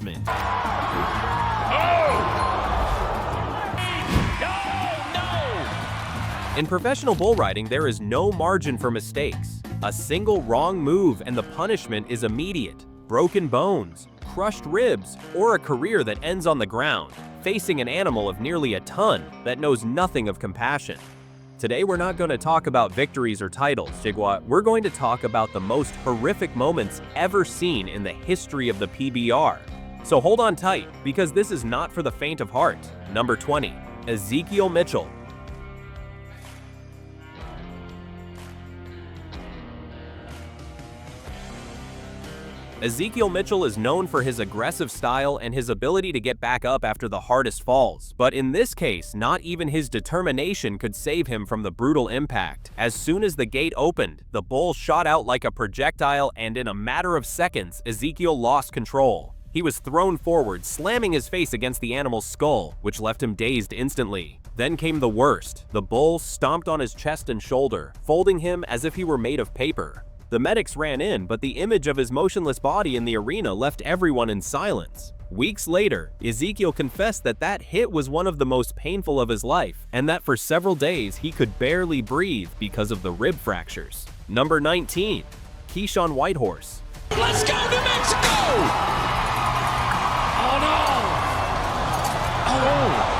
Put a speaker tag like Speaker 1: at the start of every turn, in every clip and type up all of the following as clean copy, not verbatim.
Speaker 1: embarrassment. In professional bull riding, there is no margin for mistakes. A single wrong move and the punishment is immediate. Broken bones, crushed ribs, or a career that ends on the ground, facing an animal of nearly a ton that knows nothing of compassion. Today we're not going to talk about victories or titles, Jigwa. We're going to talk about the most horrific moments ever seen in the history of the PBR. So hold on tight, because this is not for the faint of heart. Number 20, Ezekiel Mitchell. Ezekiel Mitchell is known for his aggressive style and his ability to get back up after the hardest falls, but in this case, not even his determination could save him from the brutal impact. As soon as the gate opened, the bull shot out like a projectile, and in a matter of seconds, Ezekiel lost control. He was thrown forward, slamming his face against the animal's skull, which left him dazed instantly. Then came the worst. The bull stomped on his chest and shoulder, folding him as if he were made of paper. The medics ran in, but the image of his motionless body in the arena left everyone in silence. Weeks later, Ezekiel confessed that that hit was one of the most painful of his life, and that for several days he could barely breathe because of the rib fractures. Number 19, Keshan White.
Speaker 2: Let's go, New Mexico! Oh no! Oh!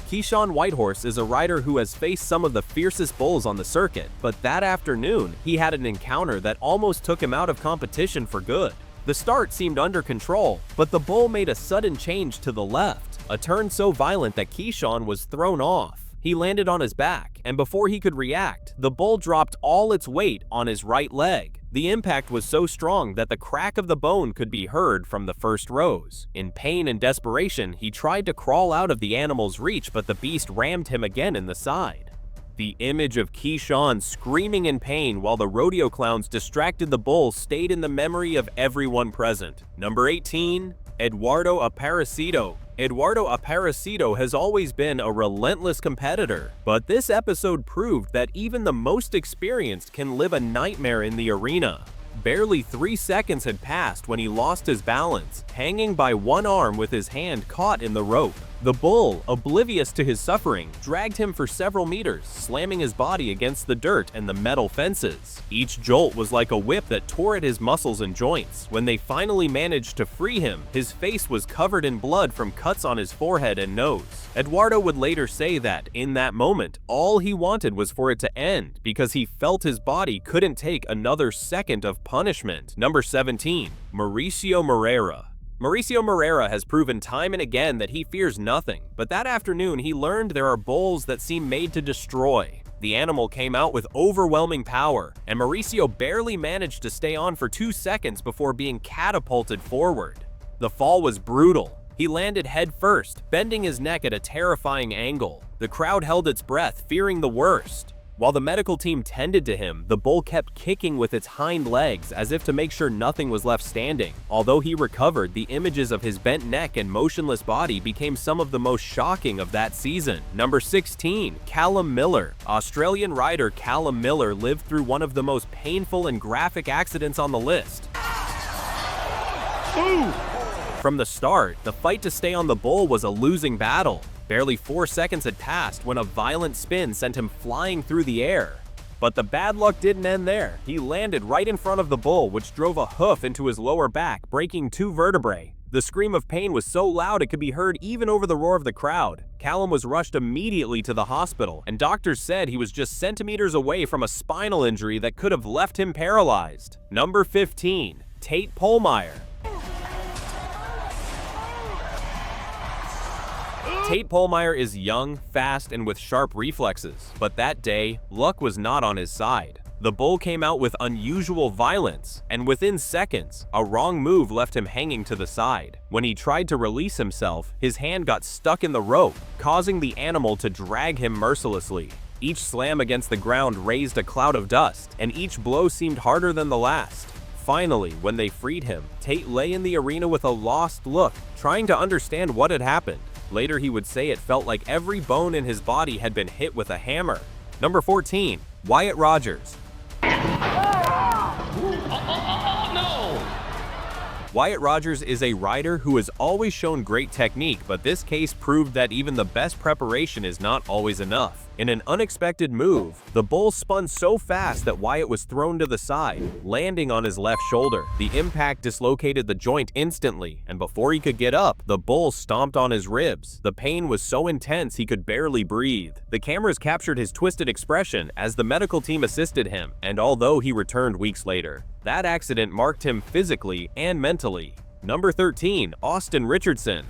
Speaker 1: Keshan White is a rider who has faced some of the fiercest bulls on the circuit, but that afternoon, he had an encounter that almost took him out of competition for good. The start seemed under control, but the bull made a sudden change to the left, a turn so violent that Keshan was thrown off. He landed on his back, and before he could react, the bull dropped all its weight on his right leg. The impact was so strong that the crack of the bone could be heard from the first rows. In pain and desperation, he tried to crawl out of the animal's reach, but the beast rammed him again in the side. The image of Keshan screaming in pain while the rodeo clowns distracted the bull stayed in the memory of everyone present. Number 18, Eduardo Aaracto. Eduardo Aaracto has always been a relentless competitor, but this episode proved that even the most experienced can live a nightmare in the arena. Barely 3 seconds had passed when he lost his balance, hanging by one arm with his hand caught in the rope. The bull, oblivious to his suffering, dragged him for several meters, slamming his body against the dirt and the metal fences. Each jolt was like a whip that tore at his muscles and joints. When they finally managed to free him, his face was covered in blood from cuts on his forehead and nose. Eduardo would later say that, in that moment, all he wanted was for it to end, because he felt his body couldn't take another second of punishment. Number 17, Mauricio Morera. Mauricio Morera has proven time and again that he fears nothing, but that afternoon he learned there are bulls that seem made to destroy. The animal came out with overwhelming power, and Mauricio barely managed to stay on for 2 seconds before being catapulted forward. The fall was brutal. He landed head first, bending his neck at a terrifying angle. The crowd held its breath, fearing the worst. While the medical team tended to him, the bull kept kicking with its hind legs as if to make sure nothing was left standing. Although he recovered, the images of his bent neck and motionless body became some of the most shocking of that season. Number 16, Callum Miller. Australian rider Callum Miller lived through one of the most painful and graphic accidents on the list.
Speaker 2: Ooh.
Speaker 1: From the start, the fight to stay on the bull was a losing battle. Barely 4 seconds had passed when a violent spin sent him flying through the air. But the bad luck didn't end there. He landed right in front of the bull, which drove a hoof into his lower back, breaking 2 vertebrae. The scream of pain was so loud it could be heard even over the roar of the crowd. Callum was rushed immediately to the hospital, and doctors said he was just centimeters away from a spinal injury that could have left him paralyzed. Number 15, Tate Poleer. Tate Poleer is young, fast, and with sharp reflexes, but that day, luck was not on his side. The bull came out with unusual violence, and within seconds, a wrong move left him hanging to the side. When he tried to release himself, his hand got stuck in the rope, causing the animal to drag him mercilessly. Each slam against the ground raised a cloud of dust, and each blow seemed harder than the last. Finally, when they freed him, Tate lay in the arena with a lost look, trying to understand what had happened. Later he would say it felt like every bone in his body had been hit with a hammer. Number 14, Wyatt Rogers. Wyatt Rogers is a rider who has always shown great technique, but this case proved that even the best preparation is not always enough. In an unexpected move, the bull spun so fast that Wyatt was thrown to the side, landing on his left shoulder. The impact dislocated the joint instantly, and before he could get up, the bull stomped on his ribs. The pain was so intense he could barely breathe. The cameras captured his twisted expression as the medical team assisted him, and although he returned weeks later, that accident marked him physically and mentally. Number 13, Austin Richardson.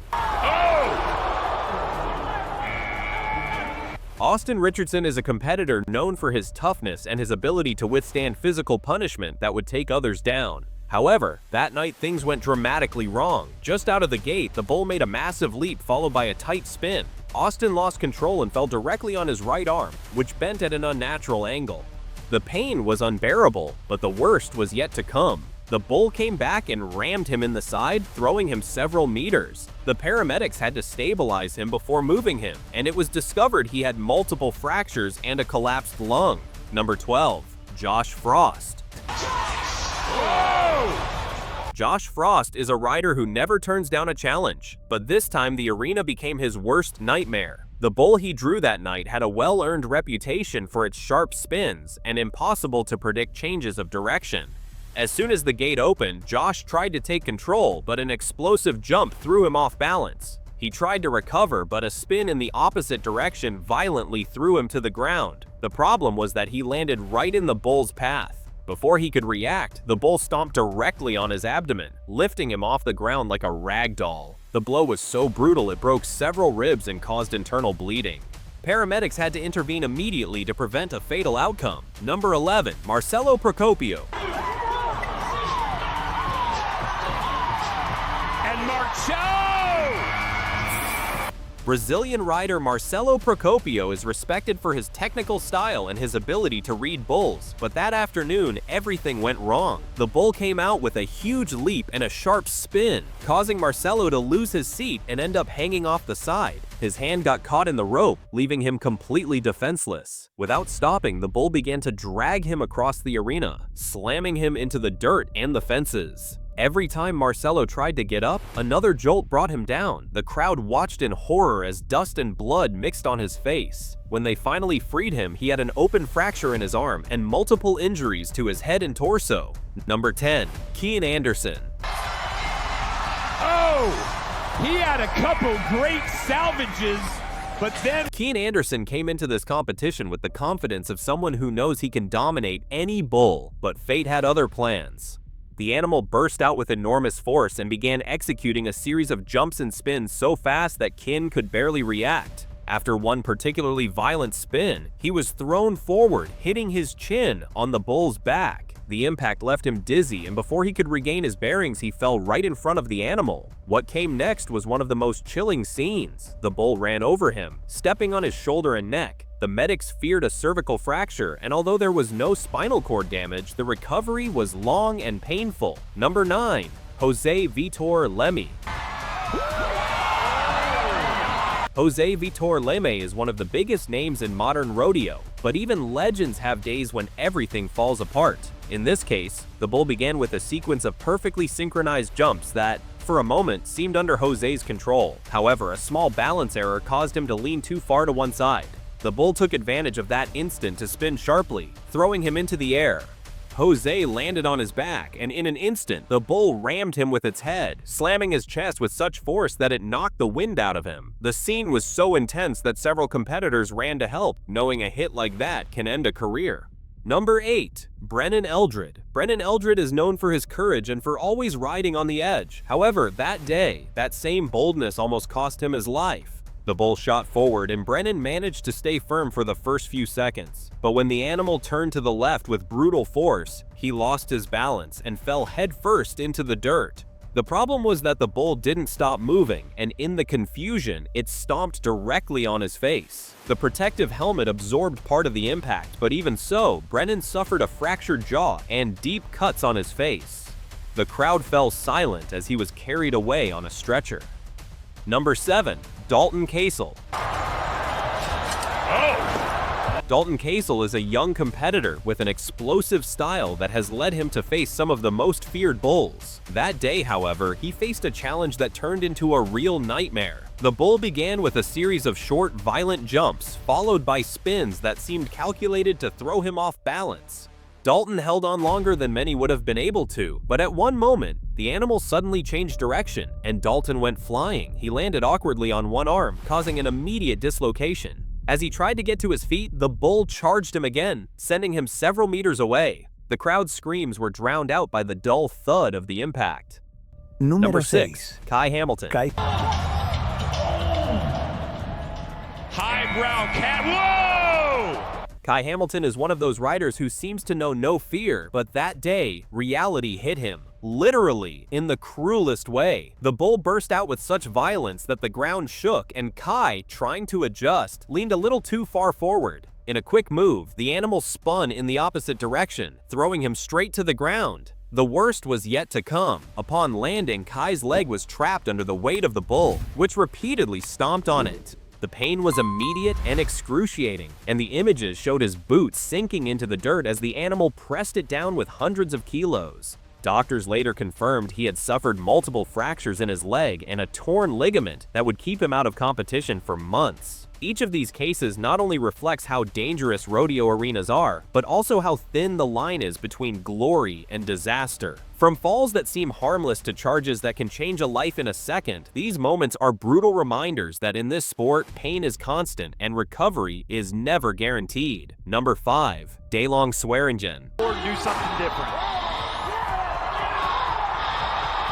Speaker 1: Austin Richardson is a competitor known for his toughness and his ability to withstand physical punishment that would take others down. However, that night things went dramatically wrong. Just out of the gate, the bull made a massive leap followed by a tight spin. Austin lost control and fell directly on his right arm, which bent at an unnatural angle. The pain was unbearable, but the worst was yet to come. The bull came back and rammed him in the side, throwing him several meters. The paramedics had to stabilize him before moving him, and it was discovered he had multiple fractures and a collapsed lung. Number 12, Josh Frost. Josh Frost is a rider who never turns down a challenge, but this time the arena became his worst nightmare. The bull he drew that night had a well-earned reputation for its sharp spins and impossible to predict changes of direction. As soon as the gate opened, Josh tried to take control, but an explosive jump threw him off balance. He tried to recover, but a spin in the opposite direction violently threw him to the ground. The problem was that he landed right in the bull's path. Before he could react, the bull stomped directly on his abdomen, lifting him off the ground like a rag doll. The blow was so brutal it broke several ribs and caused internal bleeding. Paramedics had to intervene immediately to prevent a fatal outcome. Number 11, Marcelo Proopio. Brazilian rider Marcelo Proopio is respected for his technical style and his ability to read bulls, but that afternoon, everything went wrong. The bull came out with a huge leap and a sharp spin, causing Marcelo to lose his seat and end up hanging off the side. His hand got caught in the rope, leaving him completely defenseless. Without stopping, the bull began to drag him across the arena, slamming him into the dirt and the fences. Every time Marcelo tried to get up, another jolt brought him down. The crowd watched in horror as dust and blood mixed on his face. When they finally freed him, he had an open fracture in his arm and multiple injuries to his head and torso. Number 10, Kean Anderson.
Speaker 3: He had a couple great salvages, but then
Speaker 1: Kean Anderson came into this competition with the confidence of someone who knows he can dominate any bull, but fate had other plans. The animal burst out with enormous force and began executing a series of jumps and spins so fast that Kean could barely react. After one particularly violent spin, he was thrown forward, hitting his chin on the bull's back. The impact left him dizzy, and before he could regain his bearings, he fell right in front of the animal. What came next was one of the most chilling scenes. The bull ran over him, stepping on his shoulder and neck. The medics feared a cervical fracture, and although there was no spinal cord damage, the recovery was long and painful. Number 9, Jose Vitor Leme. Jose Vitor Leme is one of the biggest names in modern rodeo, but even legends have days when everything falls apart. In this case, the bull began with a sequence of perfectly synchronized jumps that, for a moment, seemed under Jose's control. However, a small balance error caused him to lean too far to one side. The bull took advantage of that instant to spin sharply, throwing him into the air. Jose landed on his back, and in an instant, the bull rammed him with its head, slamming his chest with such force that it knocked the wind out of him. The scene was so intense that several competitors ran to help, knowing a hit like that can end a career. Number 8, Brennan Eldrid. Brennan Eldrid is known for his courage and for always riding on the edge. However, that day, that same boldness almost cost him his life. The bull shot forward and Brennan managed to stay firm for the first few seconds. But when the animal turned to the left with brutal force, he lost his balance and fell headfirst into the dirt. The problem was that the bull didn't stop moving, and in the confusion, it stomped directly on his face. The protective helmet absorbed part of the impact, but even so, Brennan suffered a fractured jaw and deep cuts on his face. The crowd fell silent as he was carried away on a stretcher. Number 7, Dalton Quesel. Dalton Quesel is a young competitor with an explosive style that has led him to face some of the most feared bulls. That day, however, he faced a challenge that turned into a real nightmare. The bull began with a series of short, violent jumps, followed by spins that seemed calculated to throw him off balance. Dalton held on longer than many would have been able to, but at one moment, the animal suddenly changed direction, and Dalton went flying. He landed awkwardly on one arm, causing an immediate dislocation. As he tried to get to his feet, the bull charged him again, sending him several meters away. The crowd's screams were drowned out by the dull thud of the impact. Number 6. Kai Hamilton.
Speaker 3: Highbrow cat. Whoa!
Speaker 1: Kai Hamilton is one of those riders who seems to know no fear, but that day, reality hit him. Literally, in the cruelest way. The bull burst out with such violence that the ground shook, and Kai, trying to adjust, leaned a little too far forward. In a quick move, the animal spun in the opposite direction, throwing him straight to the ground. The worst was yet to come. Upon landing, Kai's leg was trapped under the weight of the bull, which repeatedly stomped on it. The pain was immediate and excruciating, and the images showed his boots sinking into the dirt as the animal pressed it down with hundreds of kilos. Doctors later confirmed he had suffered multiple fractures in his leg and a torn ligament that would keep him out of competition for months. Each of these cases not only reflects how dangerous rodeo arenas are, but also how thin the line is between glory and disaster. From falls that seem harmless to charges that can change a life in a second, these moments are brutal reminders that in this sport, pain is constant and recovery is never guaranteed. Number 5. Dayong Swearing.
Speaker 3: Or do something different.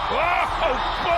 Speaker 3: Oh, boy!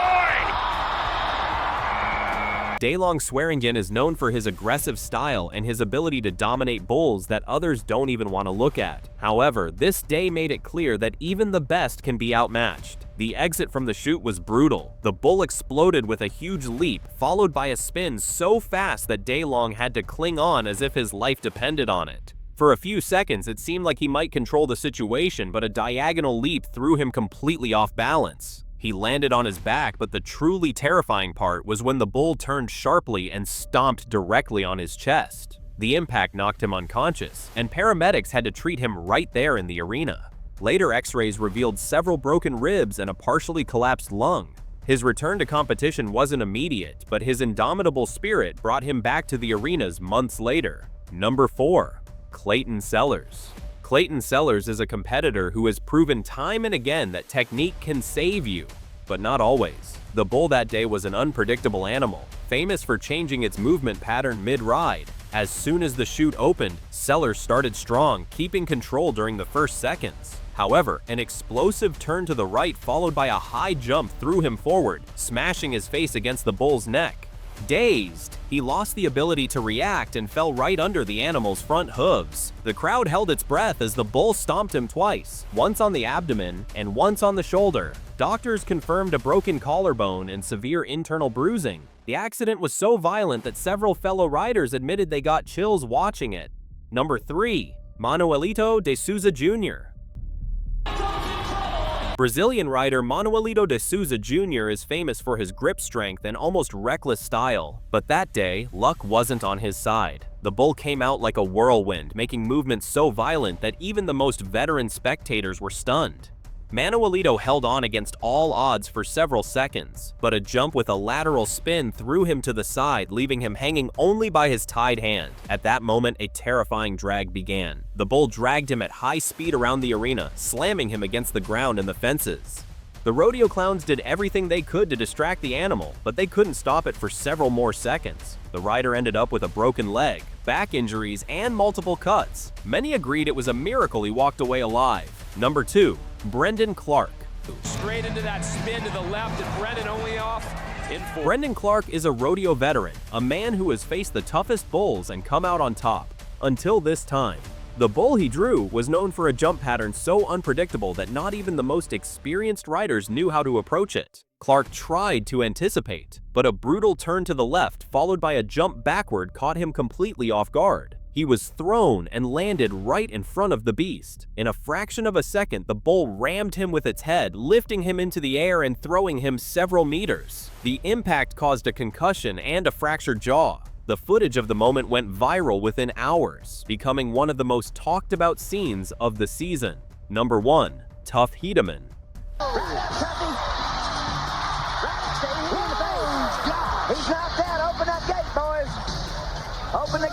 Speaker 1: Dayong Swearing is known for his aggressive style and his ability to dominate bulls that others don't even want to look at. However, this day made it clear that even the best can be outmatched. The exit from the chute was brutal. The bull exploded with a huge leap, followed by a spin so fast that Dayong had to cling on as if his life depended on it. For a few seconds, it seemed like he might control the situation, but a diagonal leap threw him completely off balance. He landed on his back, but the truly terrifying part was when the bull turned sharply and stomped directly on his chest. The impact knocked him unconscious, and paramedics had to treat him right there in the arena. Later x-rays revealed several broken ribs and a partially collapsed lung. His return to competition wasn't immediate, but his indomitable spirit brought him back to the arenas months later. Number 4. Clayton Cellers. Clayton Cellers is a competitor who has proven time and again that technique can save you, but not always. The bull that day was an unpredictable animal, famous for changing its movement pattern mid-ride. As soon as the chute opened, Cellers started strong, keeping control during the first seconds. However, an explosive turn to the right followed by a high jump threw him forward, smashing his face against the bull's neck. Dazed, he lost the ability to react and fell right under the animal's front hooves. The crowd held its breath as the bull stomped him twice, once on the abdomen and once on the shoulder. Doctors confirmed a broken collarbone and severe internal bruising. The accident was so violent that several fellow riders admitted they got chills watching it. Number 3. Monoito Desuza Jr. Brazilian rider Monoito Desuza Jr. is famous for his grip strength and almost reckless style, but that day, luck wasn't on his side. The bull came out like a whirlwind, making movements so violent that even the most veteran spectators were stunned. Manuelito held on against all odds for several seconds, but a jump with a lateral spin threw him to the side, leaving him hanging only by his tied hand. At that moment, a terrifying drag began. The bull dragged him at high speed around the arena, slamming him against the ground and the fences. The rodeo clowns did everything they could to distract the animal, but they couldn't stop it for several more seconds. The rider ended up with a broken leg, back injuries, and multiple cuts. Many agreed it was a miracle he walked away alive. Number 2. Brendan Clark.
Speaker 2: Straight into that spin to the left, and Brennan only off in 4.
Speaker 1: Brendan Clark is a rodeo veteran, a man who has faced the toughest bulls and come out on top. Until this time. The bull he drew was known for a jump pattern so unpredictable that not even the most experienced riders knew how to approach it. Clark tried to anticipate, but a brutal turn to the left followed by a jump backward caught him completely off guard. He was thrown and landed right in front of the beast. In a fraction of a second, the bull rammed him with its head, lifting him into the air and throwing him several meters. The impact caused a concussion and a fractured jaw. The footage of the moment went viral within hours, becoming one of the most talked about scenes of the season. Number 1. Tough Heedman.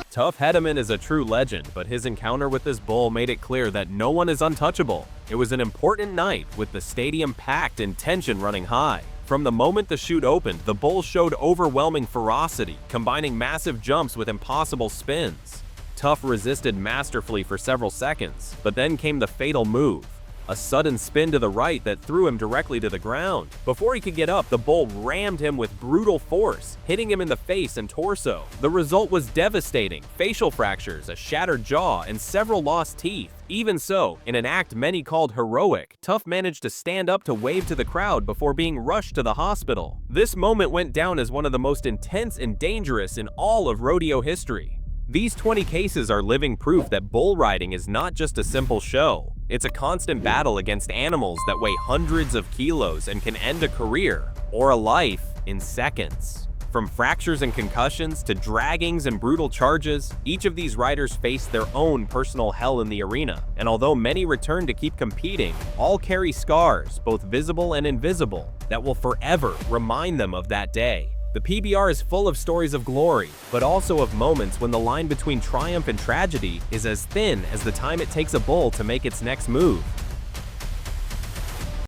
Speaker 1: Tough Heedman is a true legend, but his encounter with this bull made it clear that no one is untouchable. It was an important night, with the stadium packed and tension running high. From the moment the chute opened, the bull showed overwhelming ferocity, combining massive jumps with impossible spins. Tough resisted masterfully for several seconds, but then came the fatal move. A sudden spin to the right that threw him directly to the ground. Before he could get up, the bull rammed him with brutal force, hitting him in the face and torso. The result was devastating: facial fractures, a shattered jaw, and several lost teeth. Even so, in an act many called heroic, Tough managed to stand up to wave to the crowd before being rushed to the hospital. This moment went down as one of the most intense and dangerous in all of rodeo history. These 20 cases are living proof that bull riding is not just a simple show. It's a constant battle against animals that weigh hundreds of kilos and can end a career or a life in seconds. From fractures and concussions to draggings and brutal charges, each of these riders face their own personal hell in the arena. And although many return to keep competing, all carry scars, both visible and invisible, that will forever remind them of that day. The PBR is full of stories of glory, but also of moments when the line between triumph and tragedy is as thin as the time it takes a bull to make its next move.